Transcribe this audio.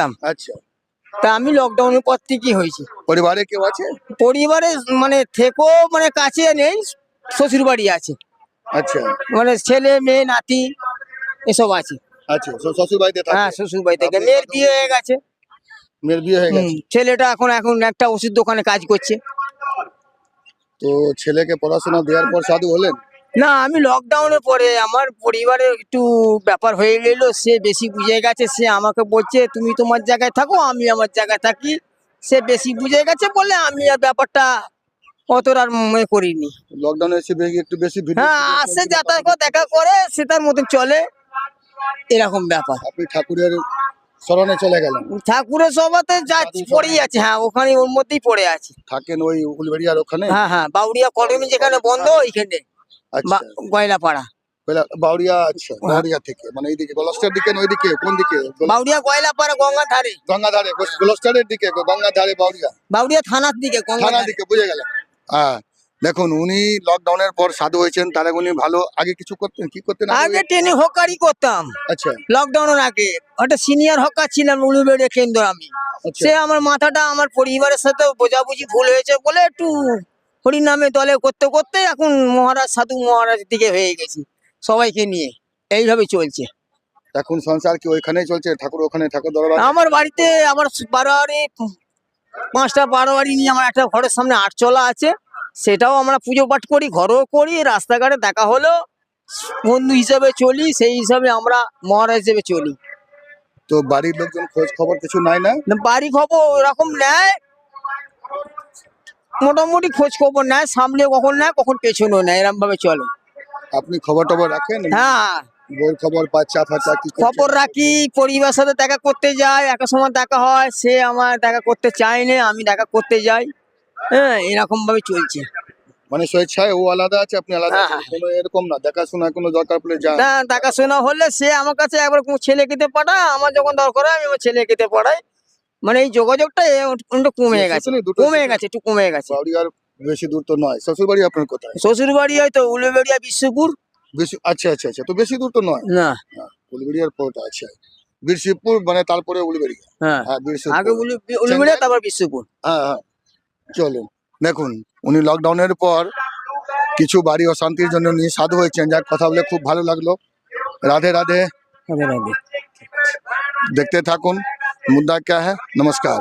পারতাম। আচ্ছা, তা আমি লকডাউনের পর থেকেই হয়েছি। পরিবারে কেউ আছে? পরিবারে মানে থেকেও মানে কাছে নেই, শ্বশুর বাড়ি আছে, আচ্ছা মানে ছেলে মেয়ে নাতি এসব আছে। আচ্ছা, শ্বশুর বাড়িতে থাকে? হ্যাঁ, শ্বশুর বাড়ি থেকে। আপনি মেয়ের lockdown- বিয়ে হয়ে গেছে। মেয়ের বিয়ে হয়ে গেছে। ছেলেটা এখন এখন একটা ওষুধ দোকানে কাজ করছে। তো ছেলেকে পড়াশোনা দেওয়ার পর সাধু হলেন? না, আমি লকডাউনের পরে আমার পরিবারে একটু ব্যাপার হয়ে গেল, সে বেশি বুঝে গেছে, সে আমাকে বলছে তুমি তোমার জায়গায় থাকো আমি আমার জায়গায় থাকি। সে বেশি বুঝে গেছে বলে আমি আর ব্যাপারটা অতটা আর মনে করিনি। লকডাউনে এসে একটু বেশি ভিডিও হ্যাঁ, আসে যাতায়াত করে দেখা করে, সে তার মতন চলে, এরকম ব্যাপার। আপনি ঠাকুরের শরণে চলে গেলেন? ঠাকুরের সভাতে যাচ্ছি, পড়েই আছে। হ্যাঁ, ওখানে ওর মধ্যেই পড়ে আছে। থাকেন ওই উলবেড়িয়ার ওখানে? হ্যাঁ হ্যাঁ, বাউরিয়া কলোনি যেখানে বন্ধ ওইখানে, আচ্ছা, গয়লাপাড়া। বাউরিয়া। আচ্ছা, বাউরিয়া থেকে মানে এইদিকে গলস্টার দিকে না ওইদিকে? কোন দিকে? বাউরিয়া গয়লাপাড়া গঙ্গার ধারে। গঙ্গাধারে, গলস্টারের দিকে, গঙ্গাধারে বাউরিয়া বাউরিয়া থানার দিকে, গঙ্গার থানার ধারে। দিকে, বুঝে গেলাম। হ্যাঁ, দেখুন উনি লকডাউনের পর সাধু হয়েছেন, তার আগে উনি ভালো আগে কিছু করতেন, কি করতেন আগে ট্রেনে হকারি করতাম। আচ্ছা লকডাউনের আগে একটা সিনিয়র হকার ছিলাম উলুবেড়িয়া কেন্দ্র আমি। আচ্ছা, সে আমার মাথাটা আমার পরিবারের সাথে বোঝাবুঝি ভুল হয়েছে বলে একটু হরিনামে দলে করতে করতে এখন মহারাজ সাধু মহারাজ দিকে হয়ে গেছি সবাইকে নিয়ে, এইভাবে চলছে। এখন সংসার কি ওইখানেই চলছে? ঠাকুর ওখানে, ঠাকুর দরবার? আমার বাড়িতে আমার বারোয়ারি 5টা বারোয়ারি নিয়ে আমার একটা ঘরের সামনে আটচলা আছে, সেটাও আমরা পুজো পাঠ করি, ঘরেও করি, রাস্তাঘাটে দেখা হলো বন্ধু হিসাবে চলি, সেই হিসাবে আমরা মহারাজ হিসেবে চলি। তো বাড়ির লোকজন খোঁজ খবর কিছু নাই না? না, বাড়ি খবর ওরকম নেয়, মোটামুটি খোঁজ খবর নেয়, সামনে কখন নেয় কখন পেছনেও নেয়, এরকম ভাবে চলে। আপনি খবর টবর রাখেন? হ্যাঁ, বই খবর, বাচ্চা ফাচ্চা কি করছে? খবর রাখি, পরিবারের সাথে দেখা করতে যাই, একটা সময় দেখা হয়, সে আমার দেখা করতে চায় না, আমি দেখা করতে যাই। হ্যাঁ, এরকম ভাবে চলছে। মানে স্বেচ্ছায় ও আলাদা আছে, আপনি আলাদা হ্যাঁ, আছেন, হ্যাঁ। কোনো এরকম না দেখাশোনা কোনো দরকার পড়লে যান? না, দেখাশোনা হলে সে আমার কাছে একবার ছেলে খেতে পাঠায়, আমার যখন দরকার হয় আমি আমার ছেলে খেতে পাঠাই। মানে এই যোগাযোগটা একটু কমে গেছে, একটু কমে গেছে। বাড়ি আর বেশি দূর তো নয়। শ্বশুর বাড়ি আপনার কোথায়? শ্বশুর বাড়ি হয়তো উলুবেড়িয়া বিশ্বপুর। বেশি? আচ্ছা আচ্ছা আচ্ছা, তো বেশি দূর তো নয়। না, উলবেড়িয়ার পর আছে বীরশিবপুর, মানে তারপরে উলবেড়িয়া। হ্যাঁ, হ্যাঁ, বীরশিবপুর। আগে উলুবেড়িয়া তারপর বিশ্বপুর। হ্যাঁ হ্যাঁ, চলুন। দেখুন উনি লকডাউনের পর কিছু বাড়ি অশান্তির জন্য নিয়ে সাধু হয়েছেন, যার কথা বলে খুব ভালো লাগলো। রাধে রাধে, রাধে রাধে। দেখতে থাকুন। মুদ্রা ক্যা হ্যাঁ। নমস্কার।